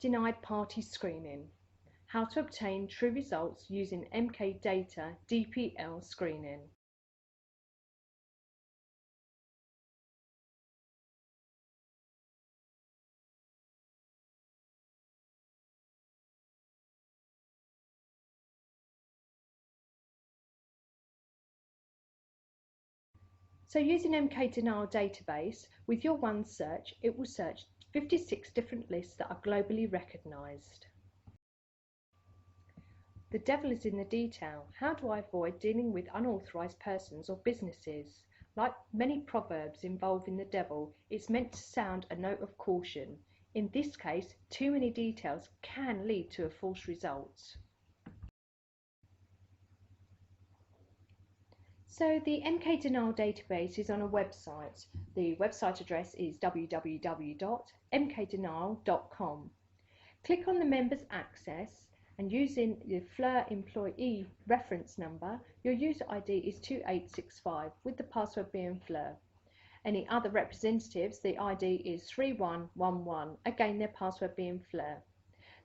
Denied party screening. How to obtain true results using MK-Data DPL screening. So using MK-Denial database, with your one search, it will search 56 different lists that are globally recognised. The devil is in the detail. How do I avoid dealing with unauthorised persons or businesses? Like many proverbs involving the devil, it's meant to sound a note of caution. In this case, too many details can lead to a false result. So the MK-Denial database is on a website. The website address is www.mkdenial.com. Click on the Members Access, and using the FLIR employee reference number, your user ID is 2865 with the password being FLIR. Any other representatives, the ID is 3111, again their password being FLIR.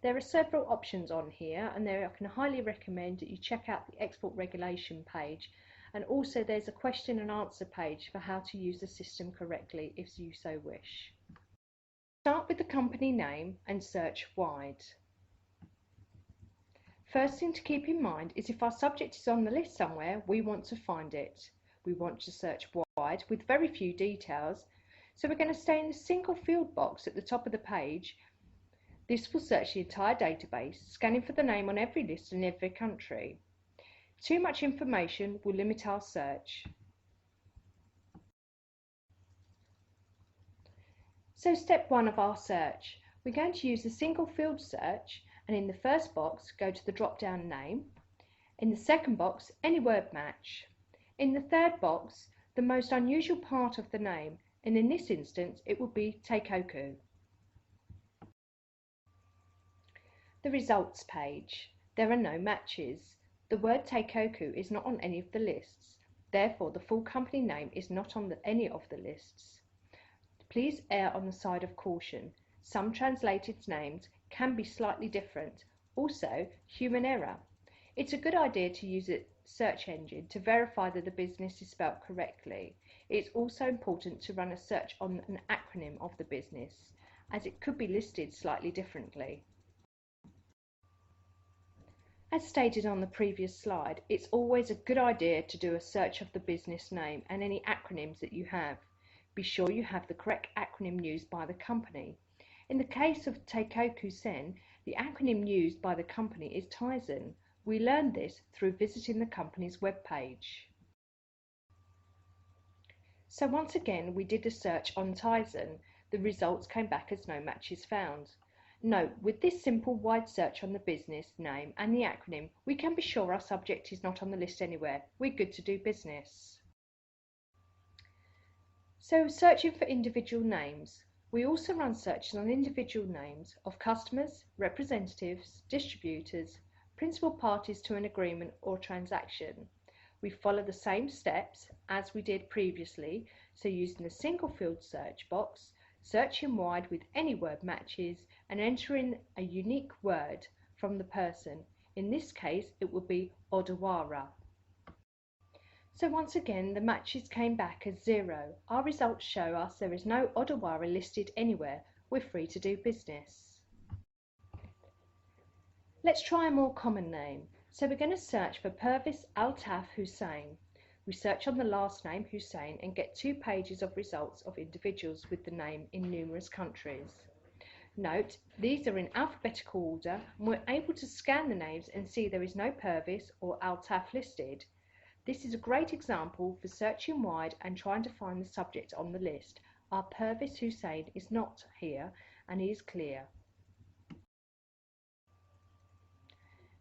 There are several options on here, and I can highly recommend that you check out the export regulation page, and also there's a question and answer page for how to use the system correctly if you so wish. Start with the company name and search wide. First thing to keep in mind is if our subject is on the list somewhere, we want to find it. We want to search wide with very few details, so we're going to stay in the single field box at the top of the page. This will search the entire database, scanning for the name on every list in every country. Too much information will limit our search. So step 1 of our search, we're going to use the single field search, and in the first box go to the drop down name, in the second box any word match, in the third box the most unusual part of the name, and in this instance it will be Teikoku. The results page, there are no matches. The word Teikoku is not on any of the lists, therefore the full company name is not on any of the lists. Please err on the side of caution. Some translated names can be slightly different. Also, human error. It's a good idea to use a search engine to verify that the business is spelt correctly. It's also important to run a search on an acronym of the business, as it could be listed slightly differently. As stated on the previous slide, it's always a good idea to do a search of the business name and any acronyms that you have. Be sure you have the correct acronym used by the company. In the case of Teikoku Sen, the acronym used by the company is Tizen. We learned this through visiting the company's webpage. So once again, we did a search on Tizen. The results came back as no matches found. Note, with this simple wide search on the business name and the acronym, we can be sure our subject is not on the list anywhere. We're good to do business. So searching for individual names. We also run searches on individual names of customers, representatives, distributors, principal parties to an agreement or transaction. We follow the same steps as we did previously, so using the single field search box, searching wide with any word matches, and entering a unique word from the person. In this case, it will be Odawara. So once again, the matches came back as 0. Our results show us there is no Odawara listed anywhere. We're free to do business. Let's try a more common name. So we're going to search for Pervis Altaf Hussain. We search on the last name Hussain and get 2 pages of results of individuals with the name in numerous countries. Note, these are in alphabetical order, and we're able to scan the names and see there is no Pervis or Altaf listed. This is a great example for searching wide and trying to find the subject on the list. Our Pervis Hussain is not here, and he is clear.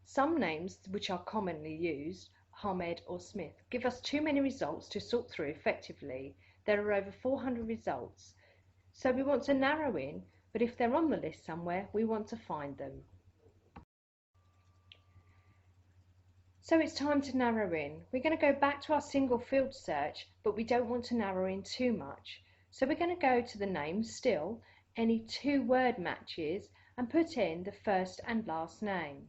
Some names which are commonly used, Ahmed or Smith, give us too many results to sort through effectively. There are over 400 results, so we want to narrow in, but if they're on the list somewhere, we want to find them. So it's time to narrow in. We're going to go back to our single field search, but we don't want to narrow in too much. So we're going to go to the name still, any 2 word matches, and put in the first and last name.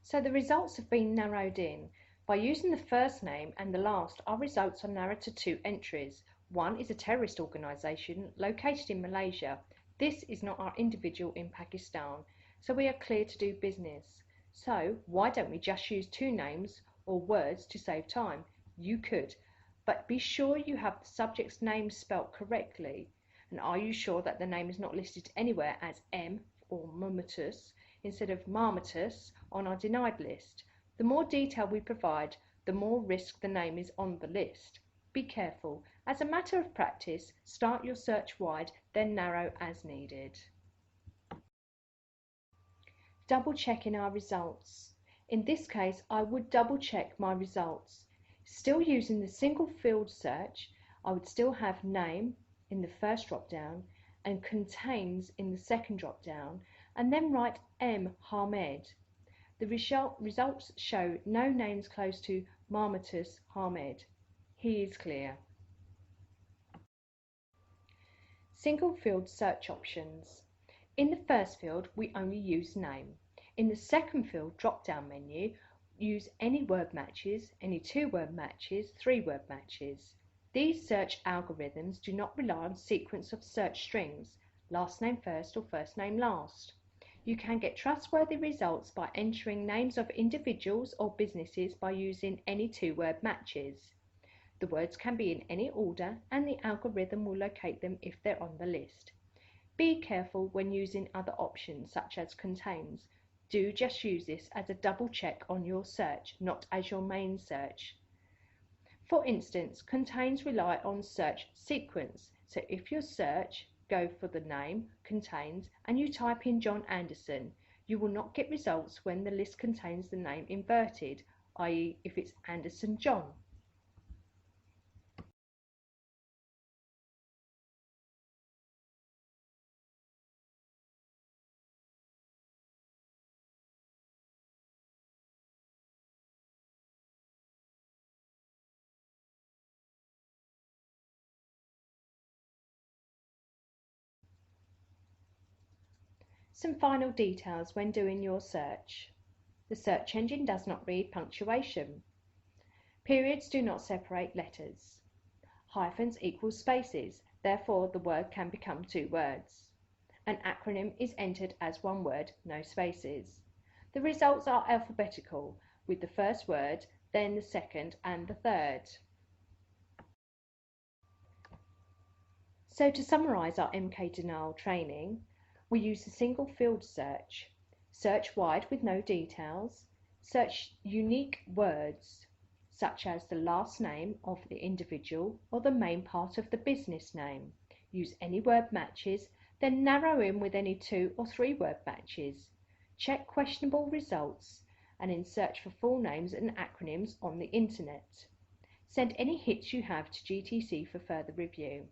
So the results have been narrowed in. By using the first name and the last, our results are narrowed to 2 entries. One is a terrorist organisation located in Malaysia. This is not our individual in Pakistan, so we are clear to do business. So why don't we just use 2 names or words to save time? You could, but be sure you have the subject's name spelt correctly. And are you sure that the name is not listed anywhere as M or Mummatus instead of Marmatus on our denied list? The more detail we provide, the more risk the name is on the list. Be careful. As a matter of practice, start your search wide, then narrow as needed. Double checking our results. In this case, I would double check my results. Still using the single field search, I would still have name in the first drop down and contains in the second drop down, and then write M. Hamed. The results show no names close to Marmatus Hamed. He is clear. Single field search options. In the first field, we only use name. In the second field drop-down menu, use any word matches, any 2-word matches, 3-word matches. These search algorithms do not rely on sequence of search strings, last name first or first name last. You can get trustworthy results by entering names of individuals or businesses by using any 2-word matches. The words can be in any order and the algorithm will locate them if they're on the list. Be careful when using other options such as contains. Do just use this as a double check on your search, not as your main search. For instance, contains rely on search sequence. So if your search go for the name, contains, and you type in John Anderson, you will not get results when the list contains the name inverted, i.e. if it's Anderson John. Some final details when doing your search. The search engine does not read punctuation. Periods do not separate letters. Hyphens equal spaces, therefore the word can become 2 words. An acronym is entered as 1 word, no spaces. The results are alphabetical, with the first word, then the second and the third. So to summarise our MK Denial training, we use a single field search, search wide with no details, search unique words, such as the last name of the individual or the main part of the business name. Use any word matches, then narrow in with any 2 or 3 word matches. Check questionable results and then search for full names and acronyms on the internet. Send any hits you have to GTC for further review.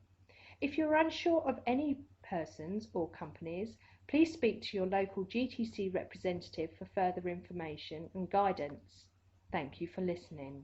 If you're unsure of any persons or companies, please speak to your local GTC representative for further information and guidance. Thank you for listening.